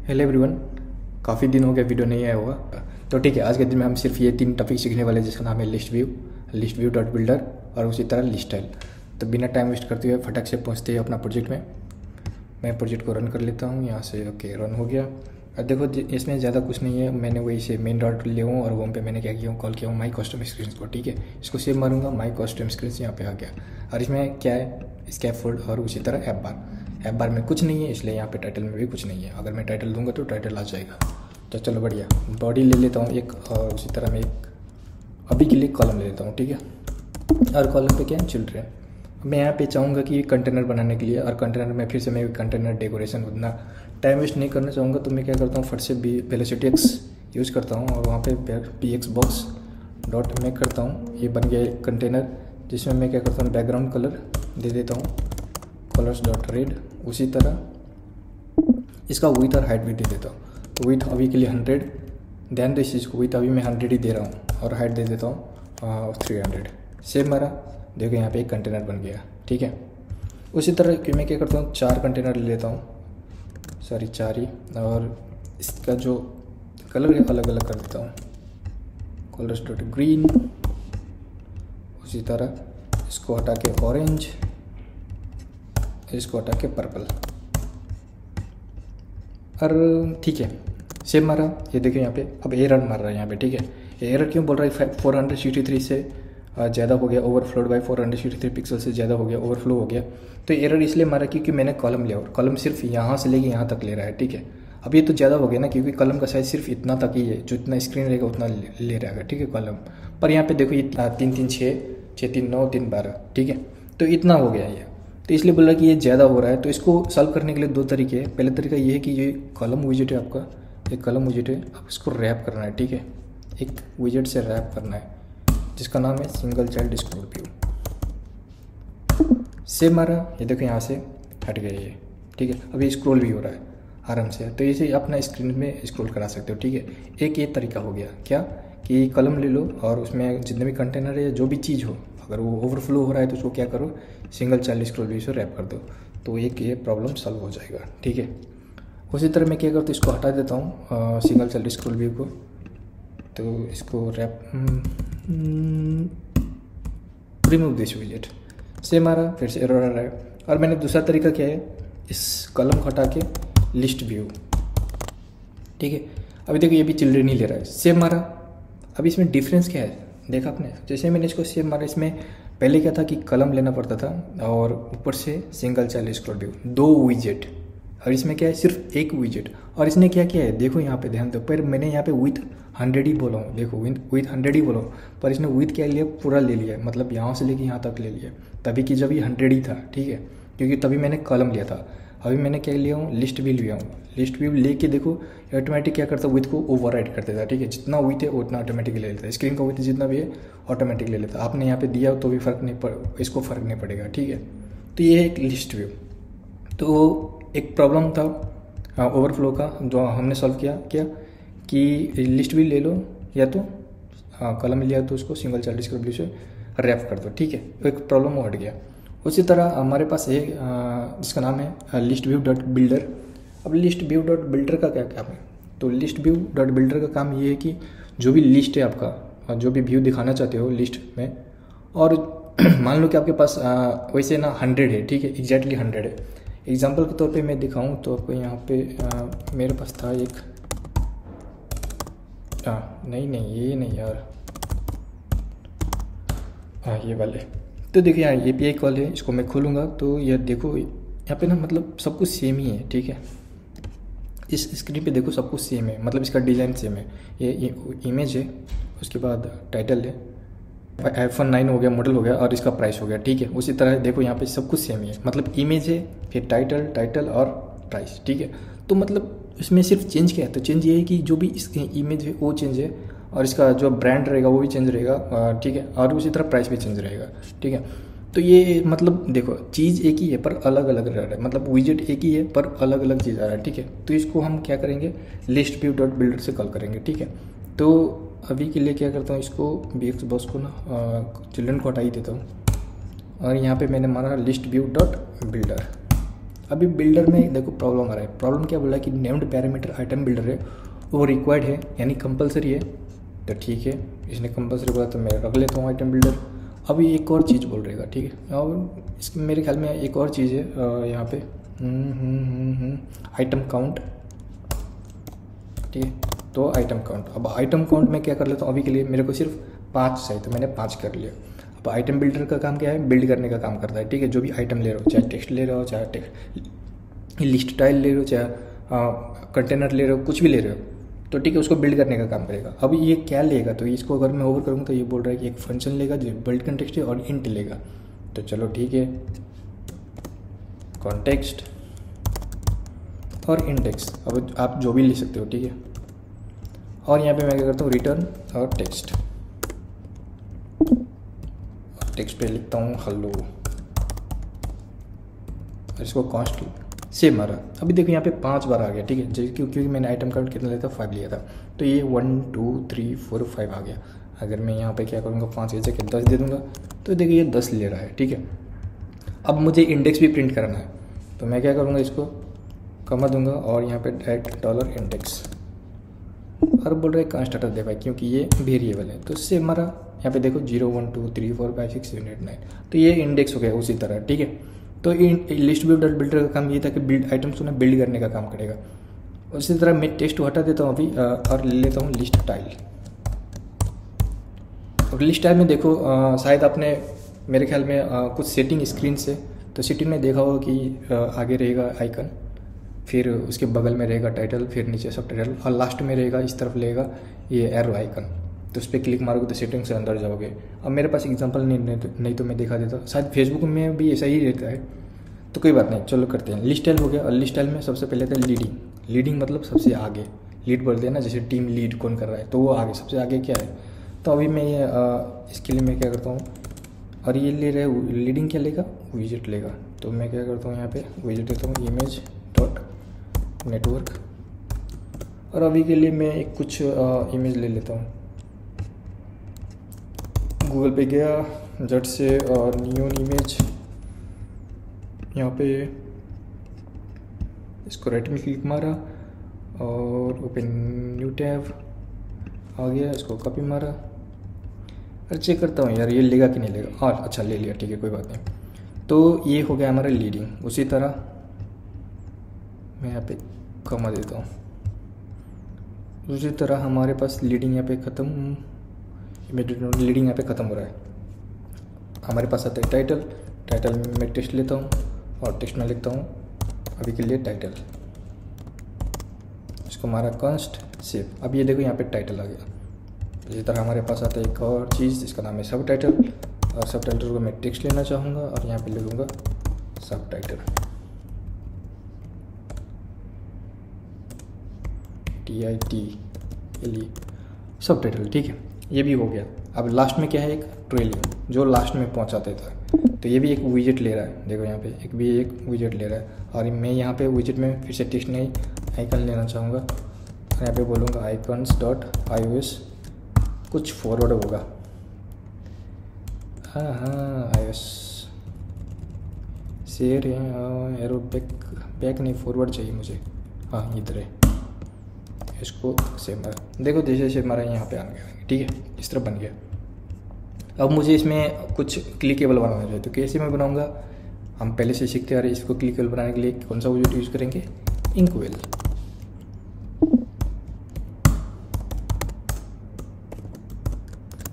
Hello everyone, काफ़ी दिन हो गया वीडियो नहीं आया हुआ। तो ठीक है, आज के दिन में हम सिर्फ ये 3 टॉपिक सीखने वाले हैं जिसका नाम है लिस्ट व्यू डॉट बिल्डर और उसी तरह लिस्ट स्टाइल। तो बिना टाइम वेस्ट करते हुए फटक से पहुँचते हैं अपना प्रोजेक्ट में। मैं प्रोजेक्ट को रन कर लेता हूँ यहाँ से। ओके, रन हो गया। और देखो इसमें ज़्यादा कुछ नहीं है, मैंने वही से मेन डॉट लिया हूँ और होम पे मैंने क्या किया हूँ, कॉल किया हूँ माई कस्टम स्क्रीन को। ठीक है, इसको सेव मारूंगा, माई कस्टम स्क्रीन यहाँ पे आ गया। और इसमें क्या है, स्कैफोल्ड और उसी तरह ऐप बार में कुछ नहीं है, इसलिए यहाँ पे टाइटल में भी कुछ नहीं है। अगर मैं टाइटल दूंगा तो टाइटल आ जाएगा। तो चलो बढ़िया, बॉडी ले लेता हूँ एक और उसी तरह मैं एक अभी के लिए कॉलम ले लेता हूँ। ठीक है, और कॉलम पे क्या है, चिल्ड्रेन। मैं यहाँ पे चाहूँगा कि कंटेनर बनाने के लिए, और कंटेनर में फिर से मैं कंटेनर डेकोरेशन उतना टाइम वेस्ट नहीं करना चाहूँगा, तो मैं क्या करता हूँ फट से वेलोसिटी एक्स यूज़ करता हूँ और वहाँ पे px बॉक्स डॉट मैं करता हूँ। ये बन गया एक कंटेनर जिसमें मैं क्या करता हूँ, बैकग्राउंड कलर दे देता हूँ कलर्स डॉट रेड। उसी तरह इसका विथ और हाइट भी दे देता हूँ। तो विथ अभी के लिए 100, ध्यान दो इस चीज़ को, विथ अभी मैं 100 ही दे रहा हूँ और हाइट दे देता हूँ 300। सेव मारा, देखो यहाँ पे एक कंटेनर बन गया। ठीक है, उसी तरह कि मैं क्या करता हूँ 4 कंटेनर ले लेता हूँ, सॉरी 4 ही, और इसका जो कलर है अलग अलग कर देता हूँ, कलर्स डॉट ग्रीन। उसी तरह इसको हटा के ऑरेंज, इसको हटा के पर्पल। और ठीक है, सेव मारा। ये देखिए यहाँ पे अब एरर मार रहा है यहाँ पे। ठीक है, एरर क्यों बोल रहा है, 463 से ज़्यादा हो गया, ओवरफ्लोड बाय 463 पिक्सल से ज़्यादा हो गया, ओवरफ्लो हो गया। तो एरर इसलिए मारा क्योंकि मैंने कॉलम लिया और कॉलम सिर्फ यहाँ से लेके यहाँ तक ले रहा है। ठीक है, अब ये तो ज़्यादा हो गया ना, क्योंकि कॉलम का साइज सिर्फ इतना तक ही है, जो इतना स्क्रीन रहेगा उतना ले रहेगा। ठीक है, कॉलम पर यहाँ पे देखो ये 3 3 6 6 3 9 3 12। ठीक है, तो इतना हो गया ये, तो इसलिए बोल रहा है कि ये ज़्यादा हो रहा है। तो इसको सॉल्व करने के लिए 2 तरीके हैं। पहले तरीका ये है कि ये कॉलम विजेट है आपका, एक कॉलम विजेट है, अब इसको रैप करना है। ठीक है, एक विजेट से रैप करना है जिसका नाम है single child scroll view. Save मारा, ये देखो यहाँ से हट गया ये। ठीक है, अभी स्क्रॉल भी हो रहा है आराम से। तो इसे अपना स्क्रीन में स्क्रॉल करा सकते हो। ठीक है, एक ये तरीका हो गया क्या कि कलम ले लो और उसमें जितने भी कंटेनर है, जो भी चीज़ हो, अगर वो ओवरफ्लो हो रहा है तो उसको क्या करो, सिंगल चाइल्ड स्क्रॉल व्यू से रैप कर दो, तो एक ये प्रॉब्लम सॉल्व हो जाएगा। ठीक है, उसी तरह मैं क्या करता हूँ, इसको हटा देता हूँ सिंगल चाइल्ड स्क्रॉल व्यू को। तो इसको रैप रिमूव दिस विजेट, से मारा, फिर से एरर आ रहा है। और मैंने दूसरा तरीका क्या है, इस कॉलम को हटा के लिस्ट व्यू। ठीक है, अभी देखो ये भी चिल्ड्रेन ही ले रहा है। सेव मारा, अभी इसमें डिफरेंस क्या है देखा आपने, जैसे मैंने इसको सेव मारा, इसमें पहले क्या था कि कलम लेना पड़ता था और ऊपर से सिंगल चाइल्ड स्क्रॉल व्यू, 2 विजेट, और इसमें क्या है सिर्फ एक विजेट। और इसने क्या किया है देखो यहाँ पे ध्यान दो, पर मैंने यहाँ पे विथ 100 ही बोला हूँ, देखो विथ 100 ही बोला हूँ, पर इसने विथ क्या लिया, पूरा ले लिया, मतलब यहाँ से लेके यहाँ तक ले लिया, तभी कि जब ये 100 ही था। ठीक है, क्योंकि तभी मैंने कॉलम लिया था। अभी मैंने क्या लिया हूँ, लिस्ट व्यू लिया हूँ। लिस्ट व्यू लेके देखो ऑटोमेटिक क्या करता है, विथ को ओवरराइड कर देता है। ठीक है, जितना विथ है उतना ऑटोमेटिक ले लेता है, स्क्रीन का विथ जितना भी है ऑटोमेटिक ले लेता है। आपने यहाँ पे दिया तो भी इसको फर्क नहीं पड़ेगा। ठीक है, तो ये है एक लिस्ट व्यू। तो एक प्रॉब्लम था ओवरफ्लो का जो हमने सॉल्व किया, क्या कि लिस्ट व्यू ले लो या तो कॉलम लिया तो उसको सिंगल चाइल्ड स्क्रॉल व्यू से रैप कर दो। ठीक है, तो एक प्रॉब्लम वो हट गया। उसी तरह हमारे पास है जिसका नाम है लिस्ट व्यू डॉट बिल्डर। अब लिस्ट व्यू डॉट बिल्डर का क्या काम है, तो लिस्ट व्यू डॉट बिल्डर का काम ये है कि जो भी लिस्ट है आपका, जो भी व्यू दिखाना चाहते हो लिस्ट में, और मान लो कि आपके पास वैसे ना 100 है। ठीक है, एग्जैक्टली 100 है। एग्जाम्पल के तौर पे मैं दिखाऊं तो आपको यहाँ पे मेरे पास था एक, नहीं ये नहीं यार, ये वाले। तो देखिए यहाँ API कॉल है, इसको मैं खोलूँगा तो ये देखो यहाँ पे ना मतलब सब कुछ सेम ही है। ठीक है, इस स्क्रीन पे देखो सब कुछ सेम है, मतलब इसका डिज़ाइन सेम है। ये इमेज है, उसके बाद टाइटल है, iPhone 9 हो गया, मॉडल हो गया, और इसका प्राइस हो गया। ठीक है, उसी तरह देखो यहाँ पे सब कुछ सेम ही है, मतलब इमेज है, फिर टाइटल और प्राइस। ठीक है, तो मतलब इसमें सिर्फ चेंज क्या है, तो चेंज ये है कि जो भी इसकी इमेज है वो चेंज है, और इसका जो ब्रांड रहेगा वो भी चेंज रहेगा। ठीक है, और उसी तरह प्राइस भी चेंज रहेगा। ठीक है, तो ये मतलब देखो चीज़ एक ही है पर अलग अलग रह रहा है, मतलब विजेट एक ही है पर अलग अलग चीज़ आ रहा है। ठीक है, तो इसको हम क्या करेंगे, लिस्ट व्यू डॉट बिल्डर से कॉल करेंगे। ठीक है, तो अभी के लिए क्या करता हूँ, इसको BX बॉक्स को ना चिल्ड्रन को हटा ही देता हूँ, और यहाँ पे मैंने मारा लिस्ट व्यू डॉट बिल्डर। अभी बिल्डर में देखो प्रॉब्लम आ रहा है। प्रॉब्लम क्या बोल रहा है कि नेम्ड पैरामीटर आइटम बिल्डर है वो रिक्वायर्ड है यानी कंपलसरी है। तो ठीक है, इसने कंपलसरी बोला तो मैं रख लेता हूँ आइटम बिल्डर। अभी एक और चीज़ बोल रहेगा, ठीक है, और इसमें मेरे ख्याल में एक और चीज़ है यहाँ पे आइटम काउंट, ठीक है। तो आइटम काउंट, अब आइटम काउंट में क्या कर लेता हूँ, अभी के लिए मेरे को सिर्फ 5 चाहिए तो मैंने 5 कर लिया। अब आइटम बिल्डर का काम क्या है, बिल्ड करने का काम करता है, ठीक है। जो भी आइटम ले रहे हो, चाहे टेक्स्ट ले रहे हो, चाहे लिस्ट टाइल ले रहे हो, चाहे कंटेनर ले रहे हो, कुछ भी ले रहे हो, तो ठीक है, उसको बिल्ड करने का काम करेगा। अब ये क्या लेगा, तो इसको अगर मैं ओवर करूँगा तो ये बोल रहा है कि एक फंक्शन लेगा जो बिल्ड कंटेक्स्ट है और इंट लेगा। तो चलो ठीक है, कॉन्टेक्स्ट और इंडेक्स, अब आप जो भी ले सकते हो, ठीक है। और यहाँ पे मैं क्या करता हूँ, रिटर्न और टेक्स्ट, टेक्स्ट पे लिखता हूँ हेलो, और इसको कॉन्स्ट सेव मारा। अभी देखो यहाँ पे 5 बार आ गया, ठीक है, क्योंकि मैंने आइटम काउंट कितना लिया था, 5 लिया था, तो ये 1 2 3 4 5 आ गया। अगर मैं यहाँ पे क्या करूँगा, 5 की जगह 10 दे दूँगा, तो देखिए ये 10 ले रहा है, ठीक है। अब मुझे इंडेक्स भी प्रिंट करना है, तो मैं क्या करूँगा, इसको कमा दूंगा और यहाँ पे डायरेक्ट $इंडेक्स, और बोल रहे कंस्ट्रक्टर दे भाई, क्योंकि ये वेरिएबल है। तो इससे हमारा यहाँ पे देखो 0 1 2 3 4 5 6 7 8 9, तो ये इंडेक्स हो गया उसी तरह, ठीक है। तो लिस्ट बिल्डर का काम ये था कि बिल्ड आइटम्स को ना बिल्ड करने का काम करेगा। उसी तरह मैं टेक्स्ट हटा देता हूँ अभी और ले लेता हूँ लिस्ट टाइल। और लिस्ट टाइल में देखो शायद आपने मेरे ख्याल में कुछ सेटिंग स्क्रीन से, तो सेटिंग में देखा होगा कि आगे रहेगा आइकन, फिर उसके बगल में रहेगा टाइटल, फिर नीचे सब टाइटल, और लास्ट में रहेगा इस तरफ रहेगा ये एरो आइकन। तो उस पर क्लिक मारोगे तो सेटिंग से अंदर जाओगे। अब मेरे पास एग्जांपल नहीं तो मैं दिखा देता, शायद फेसबुक में भी ऐसा ही रहता है, तो कोई बात नहीं, चलो करते हैं। लिस्ट टाइल हो गया, और लिस्ट टाइल में सबसे पहले था लीडिंग। लीडिंग मतलब सबसे आगे, लीड बोलते हैं ना, जैसे टीम लीड कौन कर रहा है, तो वो आगे, सबसे आगे क्या है। तो अभी मैं ये इसके लिए मैं क्या करता हूँ, और ये ले रहे लीडिंग क्या लेगा, विजेट लेगा। तो मैं क्या करता हूँ, यहाँ पे विजेट देता हूँ इमेज डॉट नेटवर्क, और अभी के लिए मैं एक कुछ इमेज ले लेता हूँ। गूगल पे गया झट से और नियॉन इमेज, यहाँ पे इसको राइट में क्लिक मारा और ओपन न्यू टैब आ गया, इसको कॉपी मारा और चेक करता हूँ यार ये लेगा कि नहीं लेगा। हाँ अच्छा ले लिया, ठीक है कोई बात नहीं। तो ये हो गया हमारा लीडिंग। उसी तरह मैं यहाँ पे कमा देता हूँ। उसी तरह हमारे पास लीडिंग यहाँ पे ख़त्म, लीडिंग यहाँ पे ख़त्म हो रहा है। हमारे पास आता है टाइटल। टाइटल में मैं टेक्स्ट लेता हूँ और टेक्स्ट में लिखता हूँ अभी के लिए टाइटल, इसको हमारा कंस्ट सेव। अब ये देखो यहाँ पे टाइटल आ गया। इसी तरह हमारे पास आता है एक और चीज़ जिसका नाम है सब टाइटल, और सब टाइटल को मैं टेक्स्ट लेना चाहूँगा और यहाँ पे ले लूँगा सब टाइटल, TITLE सब टाइटल, ठीक है। ये भी हो गया। अब लास्ट में क्या है, एक ट्रेलिंग जो लास्ट में पहुँचा देता है। तो ये भी एक विजेट ले रहा है, देखो यहाँ पे एक विजेट ले रहा है। और मैं यहाँ पे विजेट में फिर से टेक्स्ट नहीं आइकन लेना चाहूँगा, यहाँ पे बोलूँगा आइकन्स डॉट iOS, कुछ फॉरवर्ड होगा। हाँ iOS शेयर है, एरो बैक नहीं फॉरवर्ड चाहिए मुझे। हाँ इधर है, इसको सेव मारा, देखो जैसे सेव मारा यहाँ पे आ गया, ठीक है इस तरह बन गया। अब मुझे इसमें कुछ क्लिकेबल बनाना चाहिए, तो कैसे मैं बनाऊँगा, हम पहले से सीखते आ रहे हैं। इसको क्लिकेबल बनाने के लिए कौन सा विजेट यूज़ करेंगे, इंकवेल।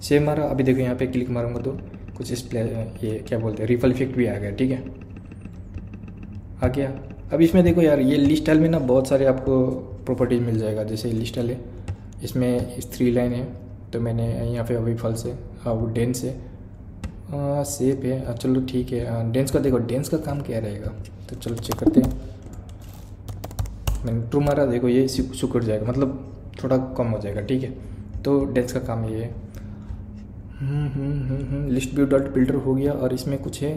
सेव मारा। अभी देखो यहाँ पे क्लिक मारूंगा तो कुछ ये क्या बोलते हैं, रिपल इफेक्ट भी आ गया, ठीक है आ गया। अब इसमें देखो यार ये लिस्ट स्टाइल में ना बहुत सारे आपको प्रॉपर्टीज मिल जाएगा। जैसे लिस्ट स्टाइल है, इसमें 3 लाइन है, तो मैंने यहाँ पे अभी फॉल्स है, वो डेंस है, सेप है, चलो ठीक है। डेंस का देखो, डेंस का काम क्या रहेगा, तो चलो चेक करते हैं। मैंने ट्रू मारा, देखो ये सुकड़ जाएगा, मतलब थोड़ा कम हो जाएगा, ठीक है। तो डेंस का काम ये है। लिस्ट व्यू डॉट बिल्डर हो गया, और इसमें कुछ है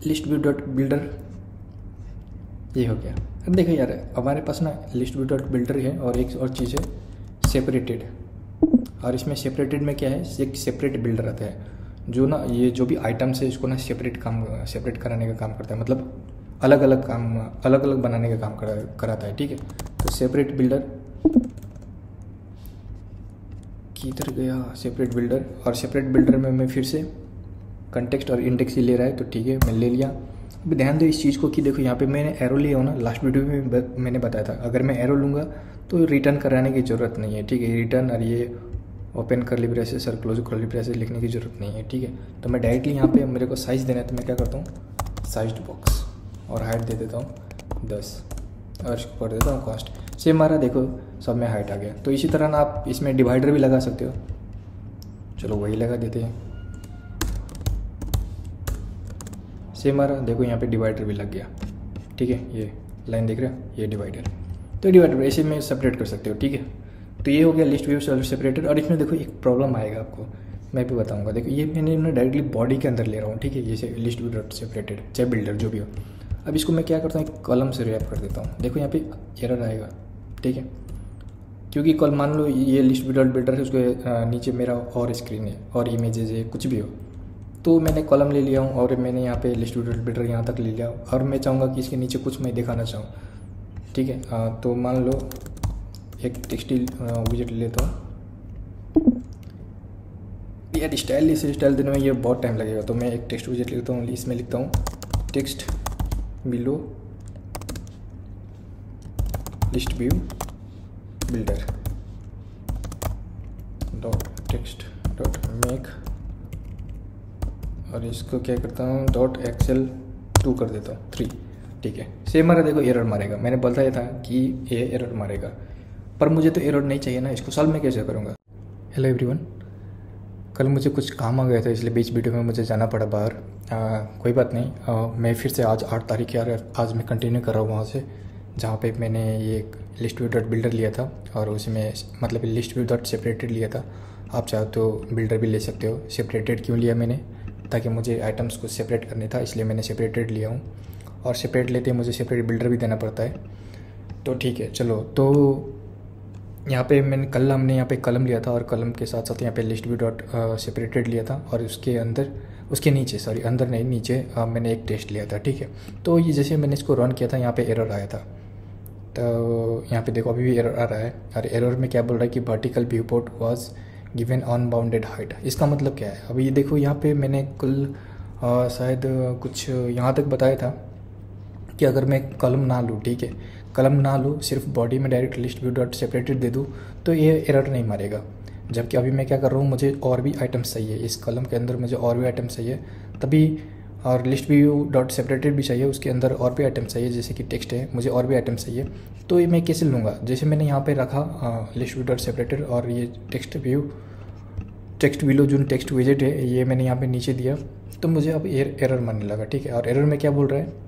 लिस्ट व्यू डॉट बिल्डर, ये हो गया। अब देखो यार हमारे पास ना लिस्ट व्यू डॉट बिल्डर है, और एक और चीज़ है सेपरेटेड। और इसमें सेपरेटेड में क्या है, एक सेपरेट बिल्डर आता है जो ना ये जो भी आइटम्स है इसको ना सेपरेट कराने का काम करता है। मतलब अलग अलग बनाने का काम कराता है, ठीक है। तो सेपरेट बिल्डर किधर गया, सेपरेट बिल्डर, और सेपरेट बिल्डर में मैं फिर से कंटेक्स्ट और इंडेक्स ही ले रहा है, तो ठीक है मैं ले लिया। अभी ध्यान दो इस चीज़ को कि देखो यहाँ पे मैंने एरो लिया हो ना, लास्ट वीडियो में मैंने बताया था अगर मैं एरो लूँगा तो रिटर्न कराने की ज़रूरत नहीं है, ठीक है। रिटर्न और ये ओपन कर्ली ब्रेसेस और क्लोज कर्ली ब्रेसेस लिखने की ज़रूरत नहीं है, ठीक है। तो मैं डायरेक्टली यहाँ पे मेरे को साइज़ देना है, तो मैं क्या करता हूँ साइज्ड बॉक्स और हाइट दे देता हूँ 10 और इसको कर देता हूँ कॉस्ट। सेम हमारा देखो सब में हाइट आ गया। तो इसी तरह ना आप इसमें डिवाइडर भी लगा सकते हो, चलो वही लगा देते हैं। सेम हमारा देखो यहाँ पे डिवाइडर भी लग गया, ठीक है। ये लाइन देख रहे हो, ये डिवाइडर, तो डिवाइडर ऐसे में सेपरेट कर सकते हो, ठीक है। तो ये हो गया लिस्ट व्यू सेपरेटर। और इसमें देखो एक प्रॉब्लम आएगा आपको, मैं भी बताऊंगा। देखो ये मैंने डायरेक्टली बॉडी के अंदर ले रहा हूँ, ठीक है, ये लिस्ट व्यू डॉट सेपरेटेड चाहे बिल्डर जो भी हो। अब इसको मैं क्या करता हूँ, एक कॉलम से रैप कर देता हूँ। देखो यहाँ पे एरर आएगा, ठीक है, क्योंकि कल मान लो ये लिस्ट व्यू डॉट बिल्डर है, उसके नीचे मेरा और स्क्रीन है और इमेजेस है, कुछ भी हो। तो मैंने कॉलम ले लिया हूँ और मैंने यहाँ पे लिस्ट व्यू डॉट बिल्डर यहाँ तक ले लिया, और मैं चाहूँगा कि इसके नीचे कुछ मैं दिखाना चाहूँ, ठीक है। तो मान लो एक टेक्सटाइल विजेट लेता हूँ यार। स्टाइल देने में ये बहुत टाइम लगेगा, तो मैं एक टेक्स्ट विजेट लेता हूँ, इसमें लिखता हूँ text below list view builder dot text dot make, और इसको क्या करता हूँ डॉट एक्सेल 2 कर देता हूँ 3, ठीक है। सेम हमारा देखो एरर मारेगा, मैंने बताया था कि ये एरर मारेगा, पर मुझे तो एरर नहीं चाहिए ना, इसको सॉल्व मैं कैसे करूँगा। हेलो एवरीवन, कल मुझे कुछ काम आ गया था, इसलिए बीच वीडियो में मुझे जाना पड़ा बाहर। कोई बात नहीं, मैं फिर से आज 8 तारीख यार आज मैं कंटिन्यू कर रहा हूँ वहाँ से जहाँ पे मैंने ये लिस्ट व्यू डॉट बिल्डर लिया था, और उसी में मतलब लिस्ट व्यू डॉट सेपरेटेड लिया था। आप चाहो तो बिल्डर भी ले सकते हो। सेपरेटेड क्यों लिया मैंने, ताकि मुझे आइटम्स को सेपरेट करने था, इसलिए मैंने सेपरेटेड लिया हूँ। और सेपरेट लेते मुझे सेपरेट बिल्डर भी देना पड़ता है, तो ठीक है। चलो, तो यहाँ पे हमने यहाँ पे कलम लिया था, और कलम के साथ साथ यहाँ पे लिस्ट व्यू डॉट सेपरेटेड लिया था, और उसके नीचे अंदर नहीं नीचे मैंने एक टेस्ट लिया था, ठीक है। तो ये जैसे मैंने इसको रन किया था, यहाँ पे एरर आया था। तो यहाँ पे देखो अभी भी एरर आ रहा है, और एरर में क्या बोल रहा है कि vertical view port was given unbounded height. इसका मतलब क्या है, अभी ये देखो यहाँ पे मैंने कल शायद कुछ यहाँ तक बताया था कि अगर मैं कलम ना लूँ, ठीक है, कलम ना लूँ, सिर्फ बॉडी में direct list view dot separated दे दूँ तो ये एरर नहीं मारेगा। जबकि अभी मैं क्या कर रहा हूँ, मुझे और भी आइटम्स चाहिए इस कलम के अंदर, मुझे और भी आइटम्स चाहिए तभी, और लिस्ट व्यू डॉट सेपरेटेड भी चाहिए, उसके अंदर और भी आइटम्स चाहिए, जैसे कि टेक्स्ट है, मुझे और भी आइटम्स चाहिए। तो ये मैं कैसे लूँगा, जैसे मैंने यहाँ पे रखा लिस्ट व्यू डॉट सेपरेटेड, और ये टेक्स्ट बिलो जो टेक्स्ट विजेट है ये मैंने यहाँ पे नीचे दिया, तो मुझे अब एरर मारने लगा, ठीक है। और एरर में क्या बोल रहा है,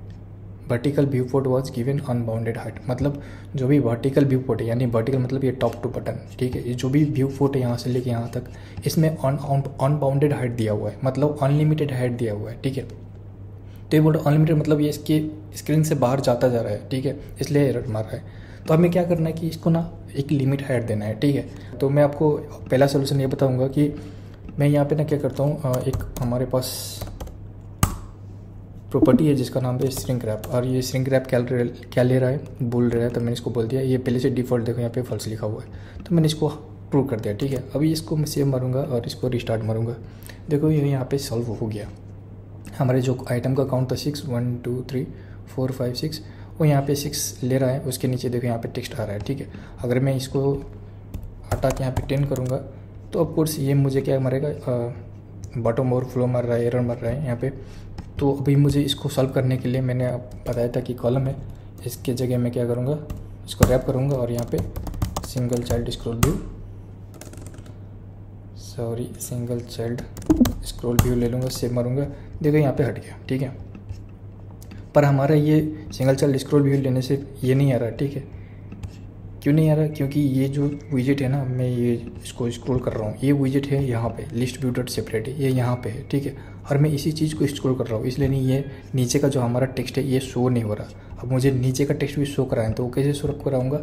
vertical view port was given unbounded height, मतलब जो भी वर्टिकल व्यू पोर्ट है, यानी वर्टिकल मतलब ये टॉप टू बटन, ठीक है, ये जो भी व्यू पोर्ट है यहाँ से लेके यहाँ तक, इसमें अनबाउंडेड हाइट दिया हुआ है, मतलब अनलिमिटेड हाइट दिया हुआ है, ठीक है। तो ये बोल रहा है अनलिमिटेड मतलब ये इसके स्क्रीन से बाहर जाता जा रहा है, ठीक है, इसलिए एरर मार रहा है। तो हमें क्या करना है कि इसको ना एक लिमिट हाइट देना है, ठीक है। तो मैं आपको पहला सोल्यूशन ये बताऊँगा कि मैं यहाँ पे ना क्या करता हूँ, एक हमारे पास प्रॉपर्टी है जिसका नाम है श्रिंक रैप, और ये श्रिंक रैप क्या ले रहा है, बोल रहा है, तो मैंने इसको बोल दिया। ये पहले से डिफ़ॉल्ट देखो यहाँ पे फॉल्स लिखा हुआ है, तो मैंने इसको ट्रू कर दिया, ठीक है। अभी इसको मैं सेव मारूंगा और इसको रिस्टार्ट मारूंगा, देखो ये यहाँ पे सॉल्व हो गया। हमारे जो आइटम का काउंट था 6 1 2 3 4 5 6, वो यहाँ पे 6 ले रहा है, उसके नीचे देखो यहाँ पे टेक्स्ट आ रहा है, ठीक है। अगर मैं इसको हटा के यहाँ पे 10 करूँगा तो ऑफकोर्स ये मुझे क्या मारेगा, बॉटम ओवरफ्लो मार रहा है, एरर मार रहा है यहाँ पे। तो अभी मुझे इसको सॉल्व करने के लिए मैंने बताया था कि कॉलम है, इसके जगह मैं क्या करूँगा, इसको रैप करूँगा और यहाँ पे सिंगल चाइल्ड स्क्रॉल व्यू ले लूँगा, सेव मारूँगा, देखो यहाँ पे हट गया, ठीक है। पर हमारा ये सिंगल चाइल्ड स्क्रॉल व्यू लेने से ये नहीं आ रहा, ठीक है। क्यों नहीं आ रहा, क्योंकि ये जो विजेट है ना, मैं ये इसको स्क्रॉल कर रहा हूँ, ये विजेट है यहाँ पे लिस्ट व्यू डॉट सेपरेट है, ये यहाँ पे है, ठीक है। और मैं इसी चीज़ को स्क्रॉल कर रहा हूँ, इसलिए नहीं ये नीचे का जो हमारा टेक्स्ट है ये शो नहीं हो रहा। अब मुझे नीचे का टेक्स्ट भी शो कराएं, तो वो कैसे शो कराऊंगा,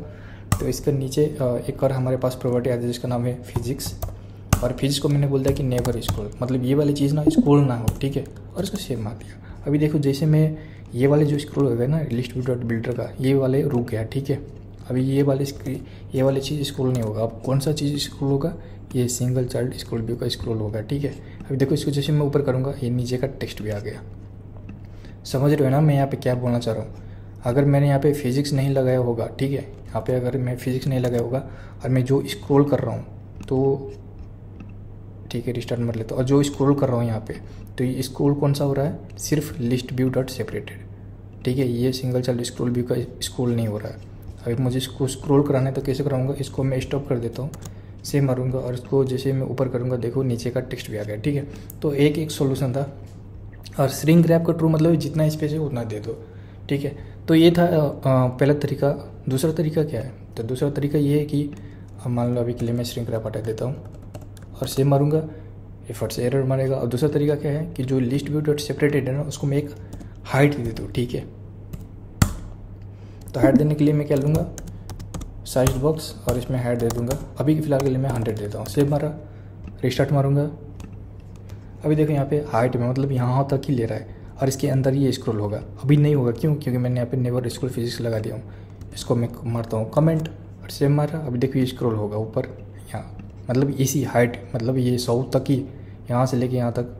तो इसका नीचे एक और हमारे पास प्रॉपर्टी आती है जिसका नाम है फिजिक्स, और फिजिक्स को मैंने बोल दिया कि नेवर स्क्रॉल, मतलब ये वाली चीज़ ना स्क्रॉल ना हो, ठीक है। और इसको सेव मार दिया। अभी देखो जैसे मैं ये वाले जो स्क्रॉल होगा ना लिस्ट व्यू डॉट बिल्डर का, ये वाले रुक गया, ठीक है। अभी ये वाले चीज़ स्क्रॉल नहीं होगा। अब कौन सा चीज़ स्क्रॉल होगा, ये सिंगल चाइल्ड स्क्रॉल व्यू का स्क्रॉल होगा, ठीक है। अभी देखो इसको जैसे मैं ऊपर करूँगा ये नीचे का टेक्स्ट भी आ गया। समझ रहे हो ना मैं यहाँ पे क्या बोलना चाह रहा हूँ। अगर मैंने यहाँ पे फिजिक्स नहीं लगाया होगा, ठीक है, यहाँ पे अगर मैं फिजिक्स नहीं लगाया होगा और मैं जो स्क्रॉल कर रहा हूँ तो ठीक है, रिस्टार्ट मार लेता हूँ। और जो स्क्रॉल कर रहा हूँ यहाँ पे, तो ये स्क्रॉल कौन सा हो रहा है, सिर्फ लिस्ट व्यू डॉट सेपरेटेड, ठीक है। ये सिंगल चाइल्ड स्क्रॉल व्यू का स्क्रॉल नहीं हो रहा है। अभी मुझे इसको स्क्रॉल कराना है तो कैसे कराऊंगा, इसको मैं स्टॉप कर देता हूँ, सेव मारूंगा और इसको जैसे मैं ऊपर करूँगा देखो नीचे का टेक्स्ट भी आ गया, ठीक है। तो एक सोल्यूशन था। और स्ट्रिंग ग्रैब का ट्रू मतलब जितना स्पेस है उतना दे दो, ठीक है। तो ये था पहला तरीका। दूसरा तरीका क्या है, तो दूसरा तरीका ये है कि मान लो अभी के लिए मैं स्ट्रिंग ग्रैब हटा देता हूँ और सेव मारूंगा, ये फट से एरर मारेगा। और दूसरा तरीका क्या है कि जो लिस्ट व्यू डॉट सेपरेटेड है ना उसको मैं एक हाइट दे दूँ, ठीक है। तो हाइट देने के लिए मैं क्या लूँगा, साइज बॉक्स, और इसमें हाइट दे दूँगा। अभी फिलहाल के लिए मैं 100 देता हूँ। सेव मारा, रिस्टार्ट मारूंगा। अभी देखो यहाँ पे हाइट में मतलब यहाँ तक ही ले रहा है और इसके अंदर ये स्क्रॉल होगा। अभी नहीं होगा, क्यों, क्योंकि मैंने यहाँ पे नेवर स्क्रॉल फिजिक्स लगा दिया हूँ। इसको मैं मारता हूँ कमेंट और सेव मारा। अभी देखो ये स्क्रॉल होगा ऊपर यहाँ, मतलब इसी हाइट, मतलब ये 100 तक ही, यहाँ से लेके यहाँ तक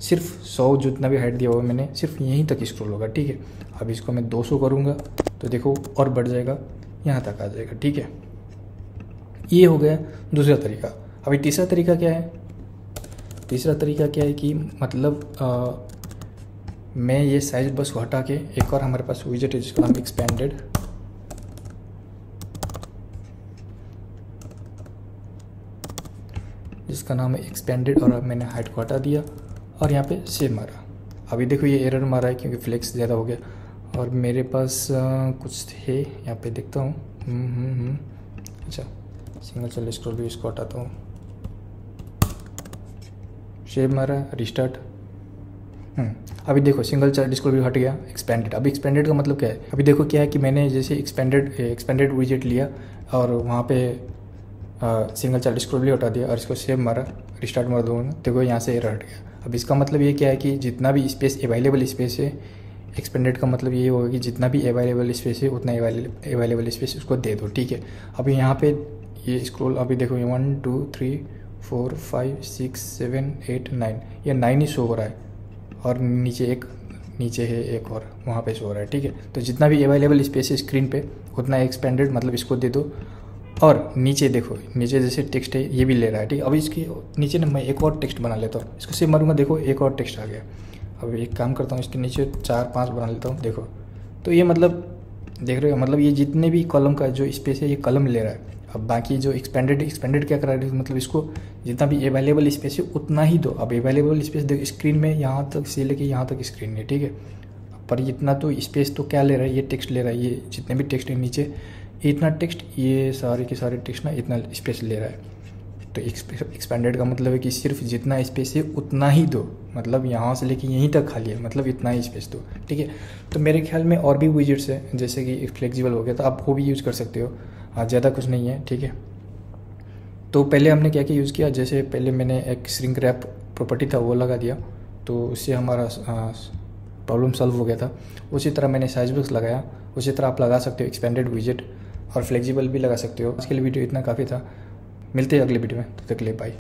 सिर्फ 100 जितना भी हाइट दिया हुआ मैंने सिर्फ यहीं तक स्क्रॉल होगा, ठीक है। अब इसको मैं 200 करूँगा तो देखो और बढ़ जाएगा, यहाँ तक आ जाएगा, ठीक है। ये हो गया दूसरा तरीका। अभी तीसरा तरीका क्या है, तीसरा तरीका क्या है कि मतलब मैं ये साइज बस को हटा के एक और हमारे पास विजेट है जिसका नाम एक्सपेंडेड, जिसका नाम है एक्सपेंडेड, और अब मैंने हाइट को हटा दिया और यहाँ पे सेव मारा। अभी देखो ये एरर मारा है क्योंकि फ्लेक्स ज़्यादा हो गया और मेरे पास कुछ है यहाँ पे देखता हूँ। अच्छा, सिंगल चाइल्ड स्क्रॉल भी इसको हटाता हूँ, सेव मारा, रिस्टार्ट। अभी देखो सिंगल चाइल्ड स्क्रॉल भी हट गया, एक्सपेंडेड। अभी एक्सपेंडेड का मतलब क्या है, अभी देखो क्या है कि मैंने जैसे एक्सपेंडेड विजेट लिया और वहाँ पे सिंगल चाइल्ड स्क्रॉल भी हटा दिया और इसको सेव मारा, रिस्टार्ट मार दूँगा, देखो यहाँ से एरर हट गया। अब इसका मतलब ये क्या है कि जितना भी स्पेस अवेलेबल स्पेस है, एक्सपेंडेड का मतलब ये होगा कि जितना भी अवेलेबल स्पेस है उतना अवेलेबल स्पेस उसको दे दो, ठीक है। अभी यहाँ पे ये स्क्रॉल अभी देखो 1 2 3 4 5 6 7 8 9, ये 9 ही शो हो रहा है और नीचे है एक और वहाँ पे शो हो रहा है, ठीक है। तो जितना भी अवेलेबल स्पेस है स्क्रीन पे उतना एक्सपेंडेड मतलब इसको दे दो। और नीचे देखो, नीचे जैसे टेक्स्ट है ये भी ले रहा है, ठीक है। अब इसके नीचे ना मैं एक और टेक्स्ट बना लेता हूँ, इसको सेव मारूंगा, देखो एक और टेक्स्ट आ गया। अब एक काम करता हूँ, इसके नीचे 4-5 बना लेता हूँ, देखो। तो ये मतलब देख रहे हो, मतलब ये जितने भी कॉलम का जो स्पेस है ये कॉलम ले रहा है। अब बाकी जो एक्सपेंडेड क्या करा रही है, मतलब इसको जितना भी अवेलेबल स्पेस है उतना ही दो। अब अवेलेबल स्पेस देखो स्क्रीन में यहाँ तक से लेके यहाँ तक स्क्रीन है, ठीक है। पर इतना तो स्पेस तो क्या ले रहा है, ये टेक्स्ट ले रहा है, ये जितने भी टेक्स्ट है नीचे इतना टेक्स्ट, ये सारे के सारे टेक्स्ट ना इतना स्पेस ले रहा है। तो एक्सपेंडेड का मतलब है कि सिर्फ जितना स्पेस है उतना ही दो, मतलब यहाँ से लेके यहीं तक खाली है, मतलब इतना ही स्पेस दो, ठीक है। तो मेरे ख्याल में और भी विजेट्स है जैसे कि फ्लेक्सिबल हो गया, तो आप वो भी यूज़ कर सकते हो। हाँ, ज़्यादा कुछ नहीं है, ठीक है। तो पहले हमने क्या क्या यूज़ किया, जैसे पहले मैंने एक श्रिंक रैप प्रॉपर्टी था वो लगा दिया, तो उससे हमारा प्रॉब्लम सॉल्व हो गया था। उसी तरह मैंने साइज बॉक्स लगाया, उसी तरह आप लगा सकते हो एक्सपेंडेड विजेट, और फ्लेक्सिबल भी लगा सकते हो। आज के लिए वीडियो इतना काफ़ी था, मिलते हैं अगले वीडियो में, तब तक के लिए बाय।